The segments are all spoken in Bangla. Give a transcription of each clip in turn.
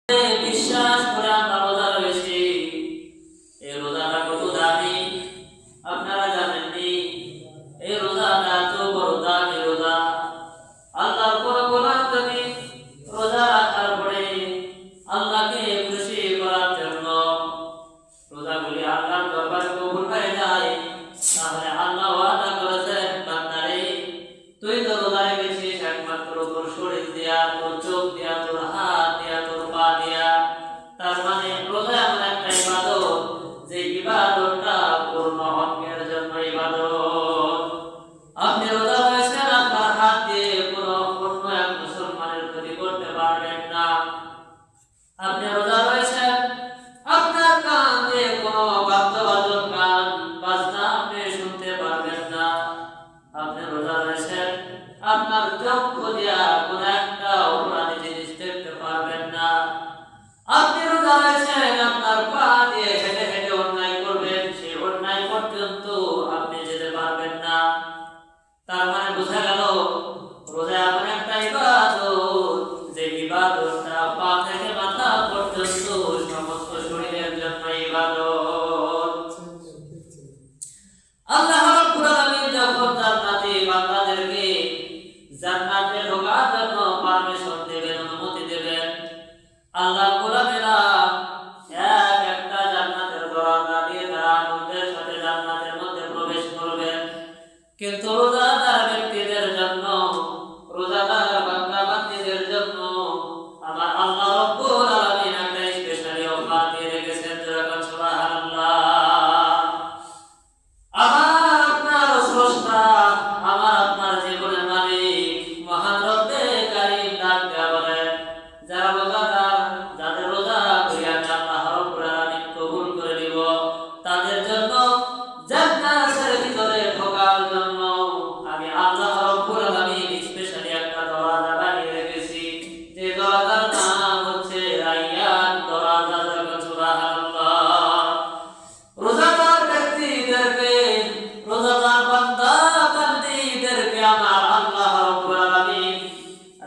বিশ্বাস করে আমরা রোজা রয়েছি। এই রোজাটা কত দামি আপনারা জানেননি? এই রোজাটা এত বড় দামি রোজা। আল্লাহর কোন গোলাম যদি রোজা রাখার পরে আল্লাহকে খুশি করার জন্য রোজাগুলি আল্লাহর দরবারে কবুল হয়ে যায়, তাহলে আল্লাহ ওয়াদা করেছেন, বান্দারে তুই তো রোজা রেখেছিস একমাত্র তোর শরীর দিয়া, তোর চোখ দিয়া, তোর হাত দিয়া, তোর পা দিয়া। তার মানে রোজা এমন একটা ইবাদত যে ইবাদতটা পূর্ণ অঙ্গের জন্য ইবাদত। আপনি রোজা রয়েছেন, আপনার হাত দিয়ে অন্য এক মুসলমানের ক্ষতি করতে পারবেন না। আপনি রোজা রয়েছেন, আপনার কান দিয়ে কোনো বাদ্যবাদক গান বাজনা আপনি শুনতে পারবেন না। আপনি রোজা রয়েছেন, আপনার চক্ষু দিয়া কোন একটা অপরাধী জিনিস দেখতে পারবেন না। আপনি রোজা রয়েছেন, আপনার পা দিয়ে হেঁটে হেঁটে অন্যায় করবেন, সেই অন্যায় পর্যন্ত আপনি যেতে পারবেন না। তার মানে বোঝা গেল রোজা এমন একটা ইবাদত যে ইবাদতটা পা থেকে মাথা পর্যন্ত সমস্ত শরীরের জন্য ইবাদত। আল্লাহ রাব্বুল আলামিন যখন জান্নাতি বান্দাদেরকে জান্নাতে ঢোকার জন্য পারমিশন দেবেন, অনুমতি দেবেন, আল্লাহ গোলামেরা এক একটা জান্নাতের দরজা দিয়ে তারা আনন্দের সাথে জান্নাতের মধ্যে প্রবেশ করবেন। কিন্তু রোজাদার ব্যক্তিদের জন্য, রোজাদার বান্দা বান্দীদের জন্য আমার আল্লাহ রাব্বুল আলামিন একটা স্পেশালি অফার দিয়ে রেখেছেন। যেরকম সুবহানাল্লাহ। আমার আপনার স্রষ্টা, আমার আপনার জীবনের মালিক মহান রব্বে কারীম ডাক দেয়া বলেন, যারা রোজাদার, যাদের রোজা করিয়া আল্লাহ রাব্বুল আলামিন কবুল করে নিব, তাদের জন্য জান্নাতের ভিতরে ঢোকার জন্য আমি আল্লাহ রাব্বুল আলামিন স্পেশালি একটা দরজা বানিয়ে রেখেছি, যে দরজার নাম হচ্ছে রায়্যান দরজা। সুবহানাল্লাহ। রোজাদার ব্যক্তিদেরকে, রোজাদার বান্দা বান্দীদেরকে আমার আল্লাহ রাব্বুল আলামিন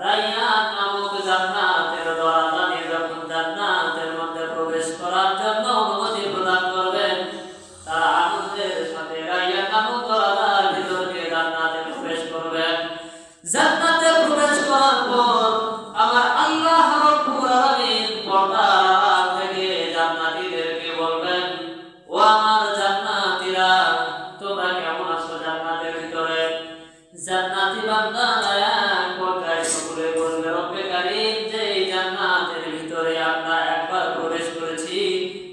রায়্যান নামক জান্নাতের দরজা দিয়ে যখন জান্নাতের মধ্যে প্রবেশ করার জন্য অনুমতি প্রদান করবেন, তারা আনন্দের সাথে রায়্যান নামক দরজার ভিতর দিয়ে জান্নাতে প্রবেশ করবেন। জান্নাতে প্রবেশ করার পর আমার আল্লাহ রাব্বুল আলামিন পর্দার আড়াল থেকে জান্নাতীদেরকে বলবেন, ও আমার জান্নাতীরা, তোমরা কেমন আছো জান্নাতের ভিতরে? জান্নাতী বান্দারা এক পর্যায়ে সকলে বলবে, রব্বে কারীম, যে জান্নাতের ভিতরে আমরা একবার প্রবেশ করেছি,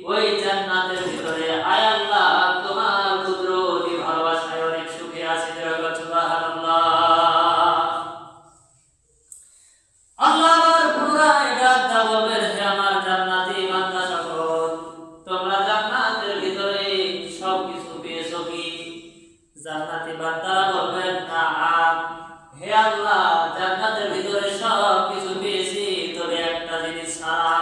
ওই জান্নাতের ভিতরে আয় আল্লাহ তোমার কুদরতি ভালোবাসায় অনেক সুখে আছি। যেরকম সুবহানাল্লাহ। আল্লাহ পুনরায় ডাক দেয়া বলবেন, হে আমার জান্নাতী বান্দা সকল, তোমরা জান্নাতের ভিতরে সবকিছু পেয়েছো কি? জান্নাতী বান্দারা বলবেন, নাআম, হে আল্লাহ, জান্নাতের ভিতরে সবকিছু পেয়েছি, তবে একটা জিনিস ছাড়া।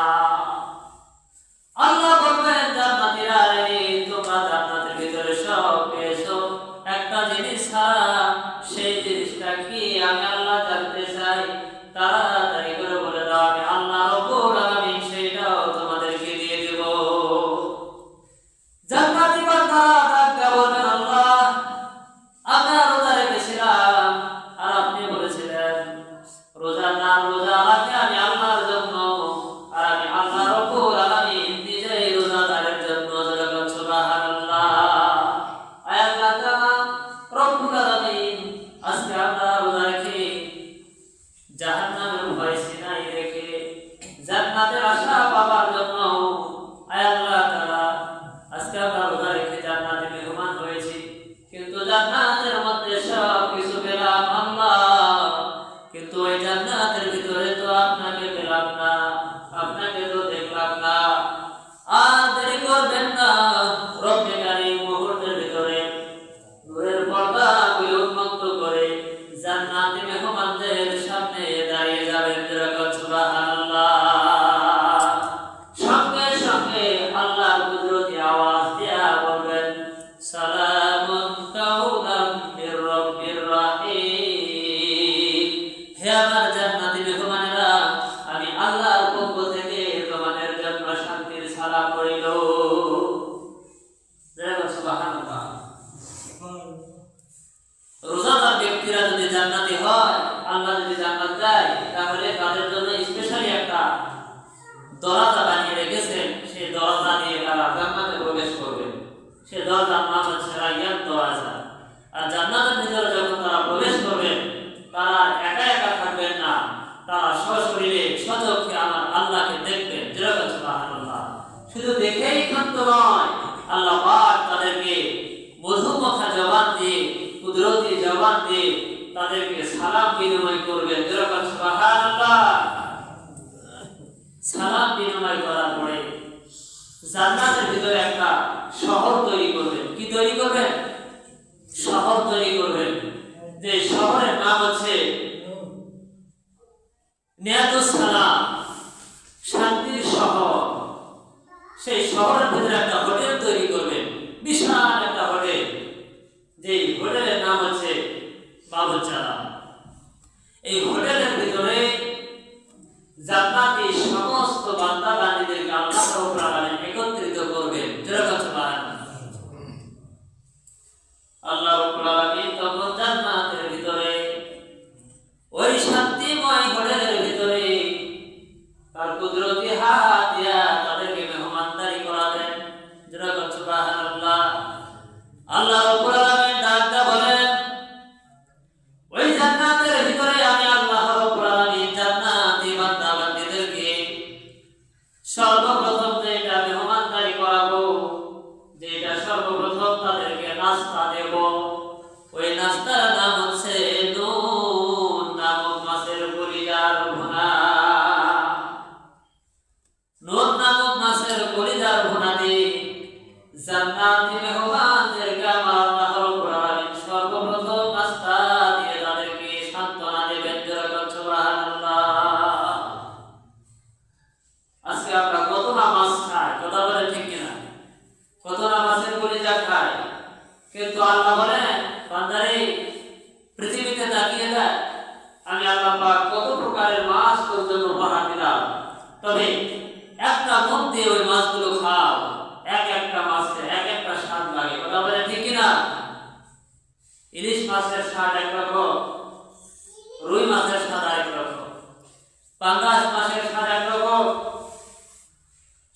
আল্লাহ বলবেন, জান্নাতীরা, তোমরা জান্নাতের ভিতরে সব পেয়েছো, একটা জিনিস ছাড়া। সেই জিনিসটা কি আমি আল্লাহ জানতে চাই। তাড়াতাড়ি করে বলে দাও, আমি আল্লাহ রাব্বুল আলামিন সেটাও তোমাদেরকে দিয়ে দেব। জান্নাতী বান্দারা ডাক দেয়া বলবেন, আল্লাহ, আমরা রোজা রেখেছিলাম আর আপনি বলেছিলেন রোজাদার রোজা রাখে আমি আল্লাহর জন্য, আর আমি আল্লাহ রাব্বুল আলামিন নিজেই রোজাদারের জন্য। যেরকম সুবহানাল্লাহ। আল্লাহ তাআলা রব্বুল আলামিন আজকে আমরা রোজা রেখে জাহান্নামের ভয় সিনায় রেখে জান্নাতের আশা পাবার জন্য আল্লাহ তাআলা আজকে আমরা রোজা রেখে জান্নাতে মেহমান হয়েছি। কিন্তু জান্নাতের মধ্যে সব কিছু পেলাম আল্লাহ, কিন্তু ওই জান্নাতের ভিতরে তো আপনাকে পেলাম না, আপনাকে তো দেখলাম না। আর দেরি করবেন না, রব্বে কারীম মুহূর্তের ভিতরে নূরের পর্দা উন্মুক্ত করে জান্নাতি মেহমানদের সামনে দাঁড়িয়ে যাবেন। যেরকম সুবহানাল্লাহ। দরজা বানিয়ে রেখেছেন, সেই দরজা দিয়ে তারা জান্নাতে প্রবেশ করবে। সেই দরজার নাম হচ্ছে রায়্যান দরজা। আর জান্নাতের ভিতরে যখন তারা প্রবেশ করবেন, তারা একা একা থাকবেন না, তারা সশরীরে সচক্ষে আমার আল্লাহকে দেখবেন। যেরকম সুবহানাল্লাহ। শুধু দেখেই ক্ষান্ত নয়, আল্লাহ পাক তাদেরকে মধুমথা জবান দিয়ে, কুদরতি জবান দিয়ে তাদেরকে সালাম বিনিময় করবেন। যেরকম সুবহানাল্লাহ। সালাম বিনিময় করার পরে জান্নাতের ভিতরে একটা শহর তৈরি করবেন। কি তৈরি করবেন? শহর তৈরি করবেন। যে শহরের নাম হচ্ছে নিয়াতুস সালাম, শান্তির শহর। সেই শহরের ভিতরে একটা হোটেল তৈরি করবেন, বিশাল একটা হোটেল। যে হোটেলের নাম হচ্ছে বাবুচারা। এই হোটেলের ভিতরে জান্নাতি সমস্ত বান্দা বান্দীদেরকে আল্লাহ রাব্বুল আলামিন একত্রিত করবেন। যেরকম সুবহানাল্লাহ। আল্লাহ রাব্বুল আলামিন তখন জান্নাতের ভিতরে ওই শান্তিময় হোটেলের ভিতরে তার কুদরতি হাত দিয়া তাদেরকে মেহমানদারি করাবেন। যেরকম সুবহানাল্লাহ। আল্লাহ রাব্বুল আলামিন ডাকতে বলেন, ওই জান্নাতের ভিতরে আমি আল্লাহ রাব্বুল আলামিন জান্নাতি বান্দা বান্দীদেরকে সর্বপ্রথম যেটা মেহমানদারি করাবো, যেটা সর্বপ্রথম তাদেরকে নাস্তা দেব, ওই নাস্তার নাম হচ্ছে নুন নামক মাছের কলিজার ভুনা। নুন নামক মাছের কলিজার ভুনা দিয়ে জান্নাতি মেহমানদেরকে আমার আল্লাহ রাব্বুল আলামিন সর্বপ্রথম নাস্তা দিয়ে তাদেরকে সান্ত্বনা দেবেন। যেরকম সুবহানাল্লাহ। আজকে আমরা কত না মাছ খাই, কথা বলে ঠিক কিনা? কত না মাছের কলিজা খাই, কিন্তু আল্লাহ বলেন, বান্দারে পৃথিবীতে তাকিয়ে দেখ, আমি আল্লাহ পাক কত প্রকারের মাছ তোর জন্য উপহার দিলাম। তবে একটা মন দিয়ে ওই মাছগুলো খাও, এক একটা মাছের এক একটা স্বাদ লাগে। কথা বলে ঠিক কিনা? ইলিশ মাছের স্বাদ একরকম, রুই মাছের স্বাদ আরেক রকম, পাঙ্গাস মাছের স্বাদ একরকম,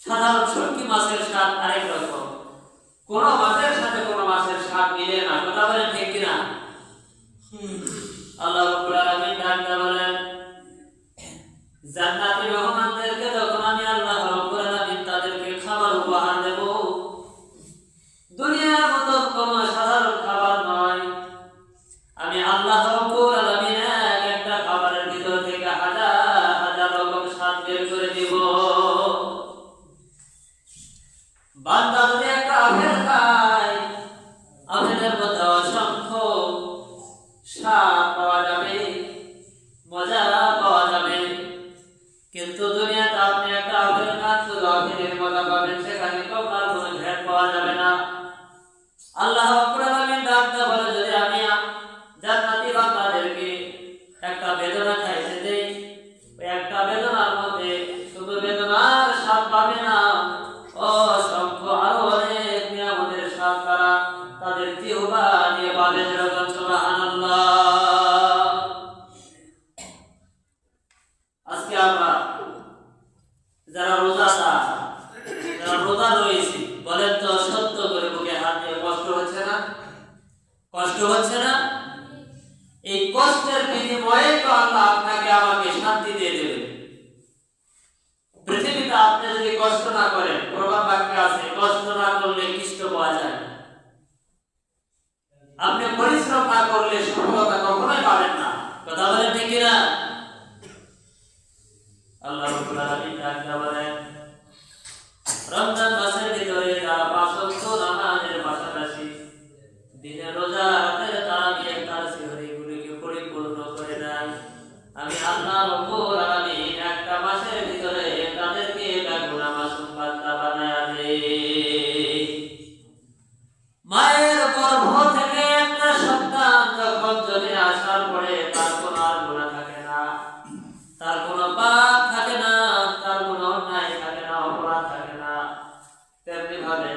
সাধারণ শুটকি মাছের স্বাদ আরেক রকম। কোন মাছের সাথে কোন মাছের স্বাদ মিলে না। কথা বলে ঠিক কিনা? আল্লাহ রাব্বুল আলামিন ডাকতে বলেন, জান্নাতি মেহমানদেরকে যখন আমি আল্লাহ রাব্বুল আলামিন তাদেরকে খাবার উপহার দেব, দুনিয়ার মতো কোন সাধারণ খাবার নয়। আমি আল্লাহ রাব্বুল আলামিন এক একটা খাবারের ভিতর থেকে হাজার হাজার রকম স্বাদ বের করে দিব। বান্দা যদি একটা আপেল খায়, আপেলের মধ্যে অসংখ্য স্বাদ পাওয়া যাবে, মজা পাওয়া যাবে। কিন্তু দুনিয়াতে আপনি একটা আপেল খান, শুধু আপেলের মজা পাবেন, সেখানে কখনো কোনো ভেদ পাওয়া যাবে না। আল্লাহ রাব্বুল আলামিন ডাকতে বলে, যদি আমি জান্নাতি বান্দাদেরকে একটা বেদনা খাইতে দেই, ওই একটা বেদনার মধ্যে শুধু বেদনার স্বাদ পাবে না, অসংখ্য আরো অনেক নিয়ামতের স্বাদ তারা তাদের জিহ্বা দিয়ে পাবে। যেরকম সুবহানাল্লাহ। আজকে আমরা যারা রোজাদার, যারা রোজা রয়েছি, বলেন তো সত্য করে বুকে হাত দিয়ে, কষ্ট হচ্ছে না? কষ্ট হচ্ছে না? এই কষ্টের বিনিময়ে তো আল্লাহ আপনাকে আমাকে শান্তি দিয়ে দেবে। পৃথিবীতে আপনি যদি কষ্ট না করেন, প্রবাদ বাক্য আছে, কষ্ট না করলে কৃষ্ট পাওয়া যায় না। আপনি পরিশ্রম না করলে সফলতা কখনোই পাবেন না। কথা বলেন ঠিক কিনা? আল্লাহ রাব্বুল আলামিন ডাকতে বলেন, রমজান মাসের ভিতরে যারা ৫ ওয়াক্ত নামাজের পাশাপাশি দিনের রোজা, রাতের তারাবির, তার সিহরিগুলিকে পরিপূর্ণ করে দেয়, আমি আল্লাহ রাব্বুল আলামিন একটা মাসের ভিতরে তাদেরকে বেগুনা মাসুম বান্দা বানায়া দেই। মায়ের গর্ভ থেকে একটা সন্তান যখন জন্মে আসার পরে তার কোনো আর গুনাহ থাকে না, তার কোনো পাপ থাকে না, তার কোনো অন্যায় থাকে না, অপরাধ থাকে না। তেমনি ভাবে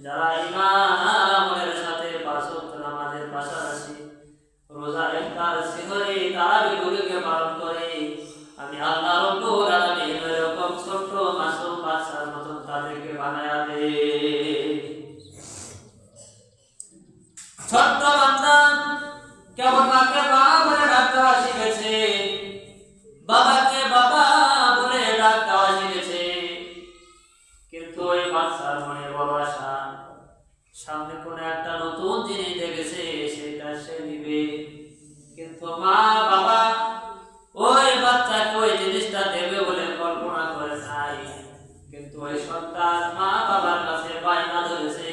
যারা ঈমান আর আমলের সাথে ৫ ওয়াক্ত নামাজের পাশাপাশি রোজা, ইফতার, সিহরি, তারাবিগুলিকে পালন করে, আমি আল্লাহ রাব্বুল আলামিন এরকম ছোট্ট মাস বাচ্চার মতন তাদেরকে বানায়া দে। ছোট্ট বান্দা কেবল মাকে মা বলে ডাক দেওয়া শিখেছে, বাবাকে বাবা বলে ডাক দেওয়া শিখেছে, কিন্তু ওই বাচ্চার মনে বড় আশা, সামনে কোন একটা নতুন জিনিস দেখেছে সেটা সে দিবে, কিন্তু মা বাবা ওই বাচ্চাকে ওই জিনিসটা দেবে বলে কল্পনা করে নাই। কিন্তু ওই সন্তান মা বাবার কাছে বায়না ধরেছে।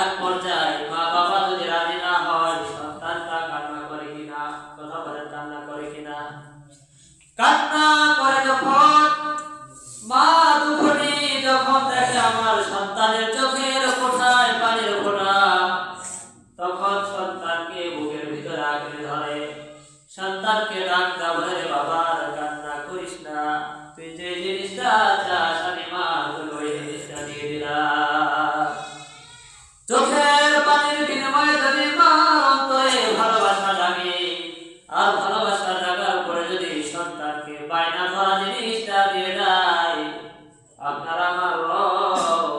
এক পর্যায়ে মা বাবা যদি রাজি না হয়, সন্তানটা কান্না করে কিনা, কথা বলে কান্না করে কিনা, কান্না করে যখন মা দুঃখী যখন দেখে আমার সন্তানের চোখের কোঠায় পানির ফোঁটা, তখন সন্তানকে বুকের ভিতরে আঁকড়ে ধরে, সন্তানকে ডাক দা বলে, রে বাবা কান্না করিস না, তুই যে জিনিসটা চাস আমি মা তোকে ওই জিনিসটা দিয়ে দিলাম। চোখের পানির বিনিময়ে যদি মার অন্তরে ভালোবাসা জাগে, আর ভালোবাসা জাগার পরে যদি সন্তানকে বায়না ধরা জিনিসটা দিয়ে দেয়, আপনার আমার রব,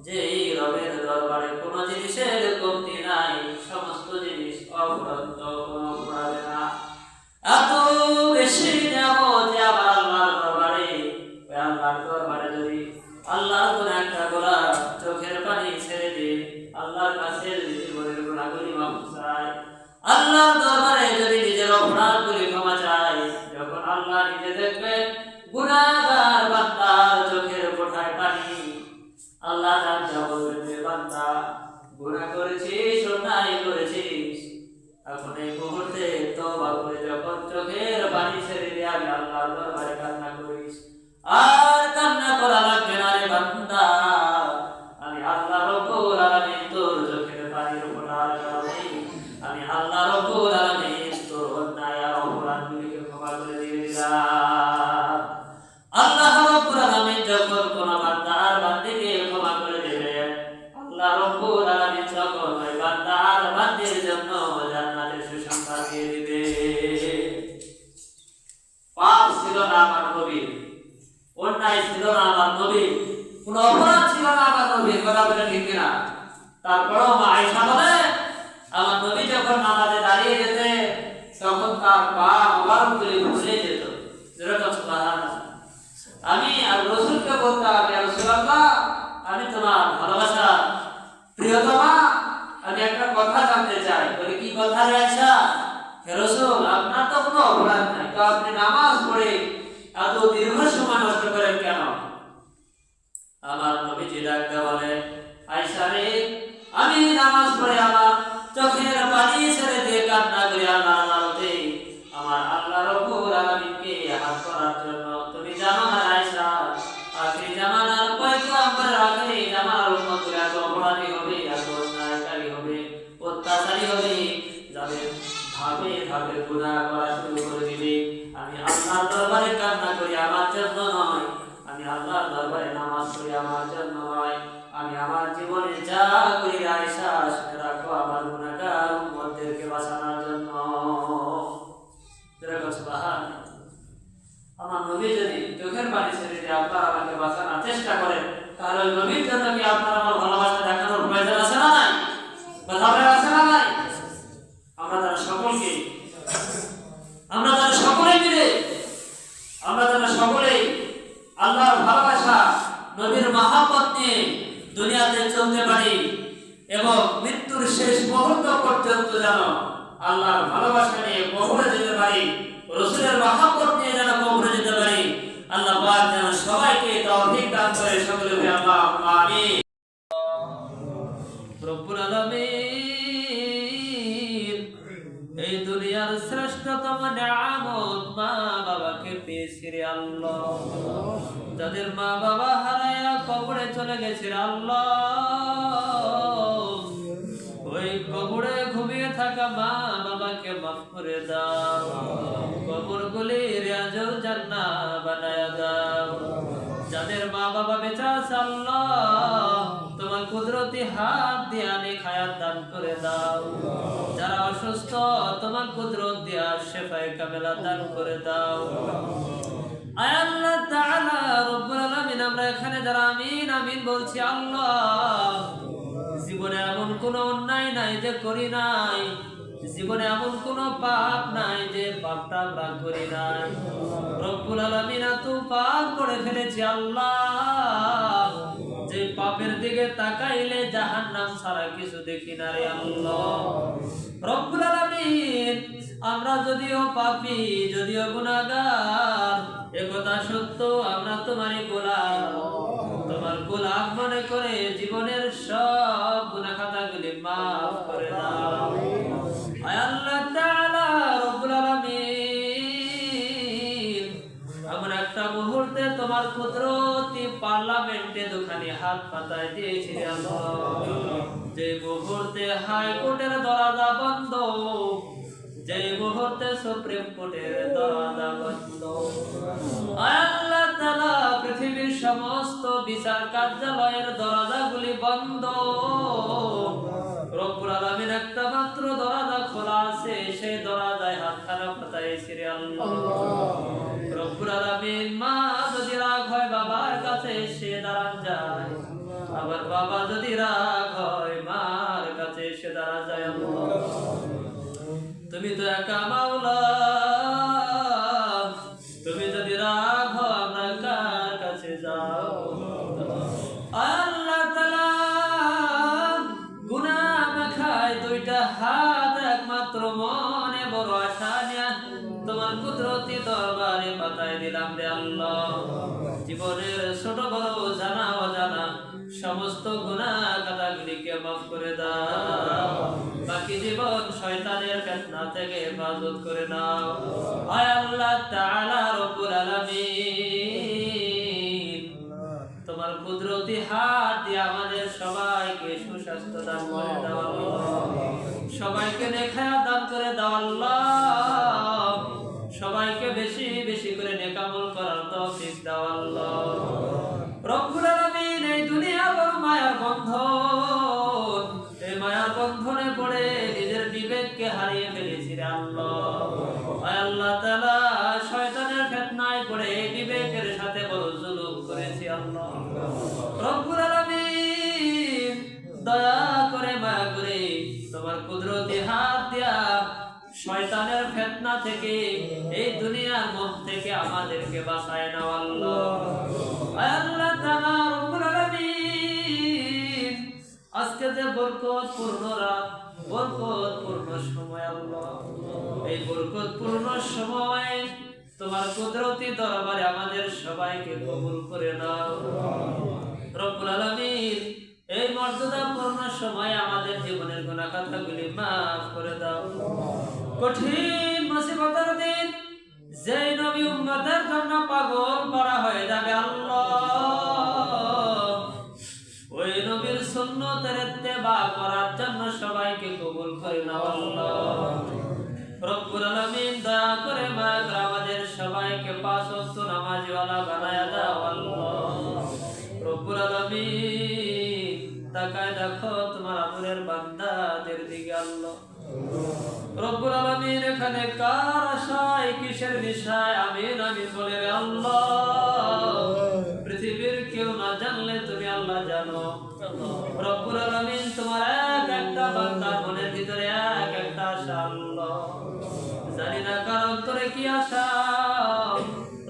যেই রবের দরবারে কোনো জিনিসের কমতি নাই, সমস্ত জিনিস অফুরন্ত, কোনো ফুরাবে না। এত বেশি নিয়ামত যে আবার আল্লাহর দরবারে, ওই আল্লাহর দরবারে যদি আল্লাহর কোন একটা গোলাপ চোখের পানি ছেড়ে দিয়ে আল্লাহর কাছে যদি জীবনের গুনাহগুলি মাফ চায়, আল্লাহর দরবারে যদি নিজের অপরাধগুলি ক্ষমা চায়, যখন আল্লাহ নিজে দেখবেন গুনাহগার বান্দার চোখের কোঠায় পানি, আল্লাহ তাআলা বলবেন, যে বান্দা গুনাহ করেছিস, অন্যায় করেছিস, এখন এই মুহূর্তে তওবা করে যখন চোখের পানি ছেড়ে দিয়ে আমি আল্লাহর দরবারে কান্না করিস, আর কান্না করা লাগবে না রে বান্দা, আমি আল্লাহ রব্বুল আলামিন তোর চোখের পানির ফোঁটার কারণে আমি আল্লাহ রব্বুল আলামিন তোর অন্যায় আর অপরাধগুলিকে ক্ষমা করে দিয়ে দিলাম। আল্লাহ রব্বুল আলামিন যখন কোন বান্দা আর বান্দিকে ক্ষমা করে দেবেন, আল্লাহ রব্বুল আলামিন তখন ওই বান্দা আর বান্দির জন্য জান্নাতের সুসংবাদ দিয়ে দিবে। পাপ ছিল না আমার নবীর, অন্যায় ছিল না আমার নবীর, কোন অপরাধ ছিল না আমার নবীর, কথা বলে ঠিক কিনা? তারপরেও মা আয়েশা বলে, আমার নবী যখন নামাজে দাঁড়িয়ে যেতে তখন তার পা মোবারকগুলি মুছে যেত। যেরকম সুবহানাল্লাহ। আমি আর রাসূলকে বলতাম, ইয়া রাসূলুল্লাহ, আমি তোমার ভালোবাসা প্রিয়তমা, আমি একটা কথা জানতে চাই। বলে, কি কথা রে আয়েশা? হে রাসূল, আপনার তো কোনো অপরাধ নাই, তো আপনি নামাজ পড়ে এত দীর্ঘ সময় নষ্ট করেন কেন? আমার নবীজি ডাকতে বলে, আয়েশা রে, আমি নামাজ পড়ে আমার চোখের পানি ছেড়ে দিয়ে কান্না করি আল্লাহর আদালতে আমার আল্লাহ রব্বুল আলামিনকে হাত করার জন্য। তুমি জানো না আয়েশা, আখির জামানার পয়গম্বর আখির জামানার উম্মতরা এত অপরাধী হবে, এত অন্যায়কারী হবে, অত্যাচারী হবে, যাদের ধাপে ধাপে গুনাহ করা শুরু করে দিবে। আমি আল্লাহর দরবারে কান্না করি আমার জন্য নয়, আমি আল্লাহর দরবারে নামাজ পড়ি আমার জন্য নয়, আমি আমার জীবনে যা করি আয়েশা শুনে রাখো আমার গুনাহগার উম্মতদেরকে বাঁচানোর জন্য। সুবহানাল্লাহ। আমার নবী যদি চোখের পানি ছেড়ে দিয়ে আপনারা আমাকে বাঁচানোর চেষ্টা করেন, তাহলে ওই নবীর জন্য কি আপনার আমার ভালোবাসা দেখানোর প্রয়োজন আছে না নাই? কথা বলে আছে না নাই? আমরা তারা সকলেই মিলে আমরা তারা সকলেই আল্লাহর ভালোবাসা, নবীর মহব্বত নিয়ে দুনিয়াতে চলতে পারি এবং মৃত্যুর শেষ মুহূর্ত পর্যন্ত যেন আল্লাহর ভালোবাসা নিয়ে কবরে যেতে পারি, রাসূলের মহব্বত নিয়ে যেন কবরে যেতে পারি। আল্লাহ পাক যেন সবাইকে তৌফিক দান করে। সকলে বলি আল্লাহুম্মা আমিন। রব্বুল আলামিন এই দুনিয়ার শ্রেষ্ঠতম নিয়ামত মা বাবাকে পেয়েছি রে আল্লাহ। যাদের মা বাবা হারায়া কবরে চলে গেছে রে আল্লাহ, ওই কবরে ঘুমিয়ে থাকা মা বাবাকে মাফ করে দাও, কবরগুলি রিয়াজুল জান্নাহ বানায়া দাও। যাদের মা বাবা বেঁচে আছে আল্লাহ, তোমার কুদরতি হাত দিয়ে অনেক হায়াত দান করে দাও। যারা অসুস্থ তোমার কুদরত দিয়ে শিফায়ে কামেলা দান করে দাও। আয় আল্লাহ তাআলা রব্বুল আলামিন, আমরা এখানে আমিন বলছি। আল্লাহ, জীবনে এমন কোনো অন্যায় নাই যে করি নাই, জীবনে এমন কোনো পাপ নাই যে পাপটা আমরা করি নাই। রব্বুল আলামিন এত পাপ করে ফেলেছি আল্লাহ, যে পাপের দিকে তাকাইলে জাহান্নাম ছাড়া কিছু দেখি না রে আল্লাহ। রব্বুল আলামিন, আমরা যদিও পাপী, যদিও গুনাহগার, একথা সত্য আমরা তোমারই গোলাম। তোমার গোলাম মনে করে জীবনের সব গুনাহ খাতাগুলি মাফ করে দাও। আয় আল্লাহ তাআলা, রব্বুল আলামিন, এমন একটা মুহূর্তে তোমার কুদরতি পার্লামেন্টে দুখানি হাত পাতায় দিয়েছি আল্লাহ, যে মুহূর্তে হাইকোর্টের দরজা বন্ধ, যে মুহূর্তে সুপ্রিম কোর্টের দরজা বন্ধ, আল্লাহ তাআলা পৃথিবীর সমস্ত বিচার কার্যালয়ের দরজাগুলি বন্ধ, রব্বুল আলামিন একটা মাত্র দরজা খোলা আছে, সেই দরজায় হাতখানা পাতাইছি রে আল্লাহ। রব্বুল আলামিন, মা যদি রাগ হয় বাবার কাছে সে দাঁড়ান যায়, আবার বাবা যদি রাগ হয় মার কাছে সে দাঁড়া যায়। আল্লাহ, তুমি তো একা মাওলা, তুমি যদি রাগ হও আমরা কার কাছে যাও? আল্লাহ তাআলা, গুনাহ মাখায় দুইটা হাত, একমাত্র মনে বড় আশা নিয়ে তোমার কুদরতি দরবারে পাতায় দিলাম রে আল্লাহ। জীবনের ছোট বড় জানা অজানা সমস্ত গুনাহ খাতাগুলিকে মাফ করে দাও। বাকি জীবন শয়তানের ফিতনা থেকে হেফাজত করে নাও। আয় আল্লাহ তাআলা, রব্বুল আলামিন, তোমার কুদরতি হাত দিয়ে আমাদের সবাইকে সুস্বাস্থ্য দান করে দাও আল্লাহ, সবাইকে নেখায়া দান করে দাও আল্লাহ, সবাইকে বেশি বেশি করে নেক আমল করার তৌফিক দাও আল্লাহ। রব্বুল আলামিন, এই দুনিয়া বড় মায়ার বন্ধন, এই মায়ার বন্ধনে পড়ে নিজের বিবেককে হারিয়ে ফেলেছি রে আল্লাহ। আয় আল্লাহ তাআলা, শয়তানের ফিতনায় পড়ে এই বিবেকের সাথে বড় জুলুম করেছি আল্লাহ। রব্বুল আলামিন, দয়া করে মায়া করে তোমার কুদরতি হাত দিয়া শয়তানের ফিতনা থেকে, এই দুনিয়ার মোহ থেকে আমাদেরকে বাঁচায় নাও আল্লাহ। আয় আল্লাহ তাআলা, রব্বুল আলামিন, আজকে যে বরকতপূর্ণ রাত, বরকতপূর্ণ সময় আল্লাহ, এই বরকতপূর্ণ সময় তোমার কুদরতি দরবারে আমাদের সবাইকে কবুল করে নাও। রব্বুল আলামিন, এই মর্যাদাপূর্ণ সময় আমাদের জীবনের গুনাহ খাতাগুলি মাফ করে দাও। কঠিন মুসিবতের দিন যেই নবী উম্মতের জন্য পাগল করা হয়ে যাবে আল্লাহ, ওই নবীর সুন্নতের ইত্তেবা করার জন্য সবাইকে কবুল করে নাও আল্লাহ। রব্বুল আলামিন, দয়া করে মায়া করে আমাদের সবাইকে পাঁচ ওয়াক্ত নামাজওয়ালা বানায়া দাও আল্লাহ। রব্বুল আলামিন, তাকায় দেখো তোমার আমলের বান্দাদের দিকে আল্লাহ। রব্বুল আলামিন, এখানে কার আশায় কিসের নেশায় আমিন আমিন বলে রে আল্লাহ, পৃথিবীর কেউ না জানলে তুমি আল্লাহ জানো। রব্বুল আলামিন, তোমার এক একটা বান্দার মনের ভিতরে এক একটা আশা আল্লাহ, জানি না কার অন্তরে কি আশা।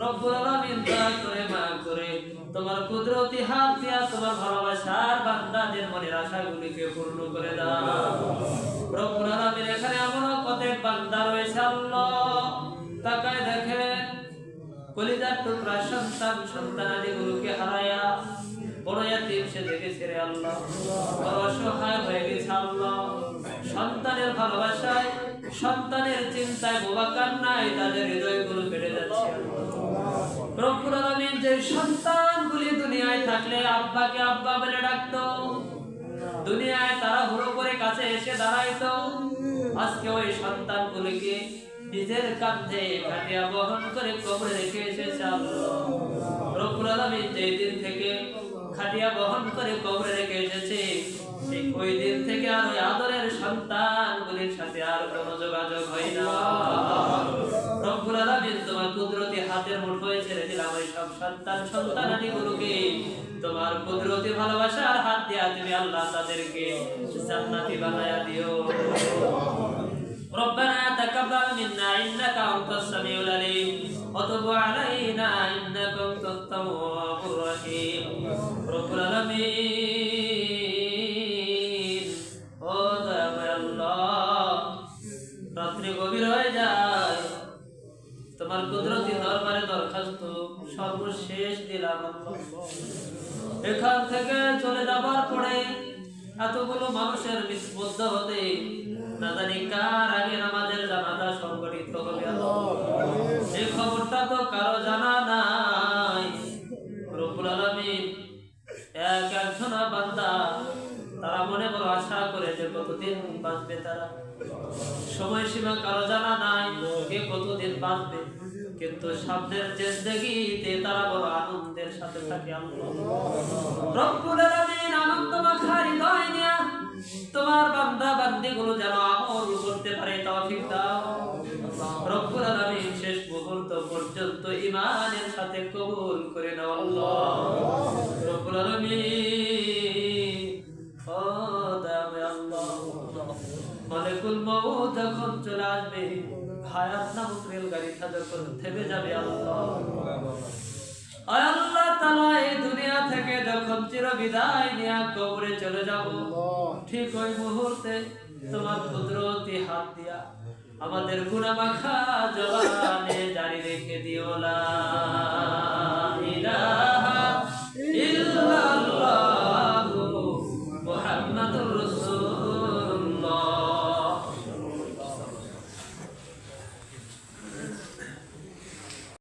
রব্বুল আলামিন, দয়া করে মায়া করে তোমার কুদরতি হাত দিয়া তোমার ভালোবাসার বান্দাদের মনের আশাগুলিকে পূর্ণ করে দাও। রব্বুল আলামিন, এখানে এমন কতক বান্দা রয়েছে আল্লাহ, তাকায় দেখেন কলিজার টুকরা সন্তান সন্তানাদিগুলোকে হারায়া বড় ইয়াতীম সে দেখেছে রে আল্লাহ, বড় অসহায় হয়ে গেছে আল্লাহ। সন্তানের ভালোবাসায়, সন্তানের চিন্তায় বোবা কান্নায় তাদের হৃদয়গুলো কেটে যাচ্ছে। রব্বুল আলামিন, যে সন্তানগুলি দুনিয়ায় থাকলে আব্বাকে আব্বা বলে ডাকতো, দুনিয়ায় তারা হুড়ো করে কাছে এসে দাঁড়াইতো, আজকে ওই সন্তানগুলিকে নিজের কাঁধে কাটিয়া বহন করে কবরে রেখে এসেছে আল্লাহ। রব্বুল আলামিন, যেই দিন থেকে খাটিয়া বহন করে কবরে রেখে এসেছে, ঠিক ওই দিন থেকে আর ওই আদরের সন্তানগুলির সাথে আর কোনো যোগাযোগ হয় না। রব্বুল আলামিন তোমার কুদরতি হাতের মুঠোয় ছেড়ে দিলাম ওই সব সন্তানাদিগুলোকে তোমার কুদরতি ভালোবাসার হাত দিয়া তুমি আল্লাহ তাদেরকে জান্নাতি বানায়া দিও। ربنا تقبل منا إنك أنت السميع العليم وتب علينا إنك أنت التواب الرحيم رب العالمين ও দয়াময় আল্লাহ, রাত্রি গভীর হয়ে যায়, তোমার কুদরতি দরবারে দরখাস্ত সর্বশেষ দিলাম। এখান থেকে চলে যাবার পরে এতগুলো মানুষের মধ্য হতে না জানি কার আগে নামাজের জানাজা সংগঠিত হবে, এই খবরটা তো কারো জানা নাই। রব্বুল আলামিন একজন বান্দা তারা মনে বড় আশা করে যে কতদিন বাঁচবে, তারা সময়সীমা কারো জানা নাই কে কতদিন বাঁচবে, কিন্তু সামনের জিন্দেগিতে তারা বড় আনন্দের সাথে থাকে। রব্বুল আলামিন আনন্দ মাখা হৃদয় নিয়ে তোমার বান্দা বান্দিগুলো যেন আমল করতে পারে তৌফিক দাও। রব্বুল আলামিন শেষ মুহূর্ত পর্যন্ত ঈমানের সাথে কবুল করে নাও আল্লাহ। রব্বুল আলামিন ও দয়াময় আল্লাহ, মালিকুল মউত যখন চলে আসবে, হায়াত নামক রেলগাড়িটা যখন থেমে যাবে আল্লাহ, আল্লাহ তাআলা এই দুনিয়া থেকে যখন চিরবিদায় নিয়ে কবরে চলে যাব, ঠিক ওই মুহূর্তে তোমার কুদরতি হাত দিয়া আমাদের গুনাহ মাখা জবানে জারি রেখে দিও না।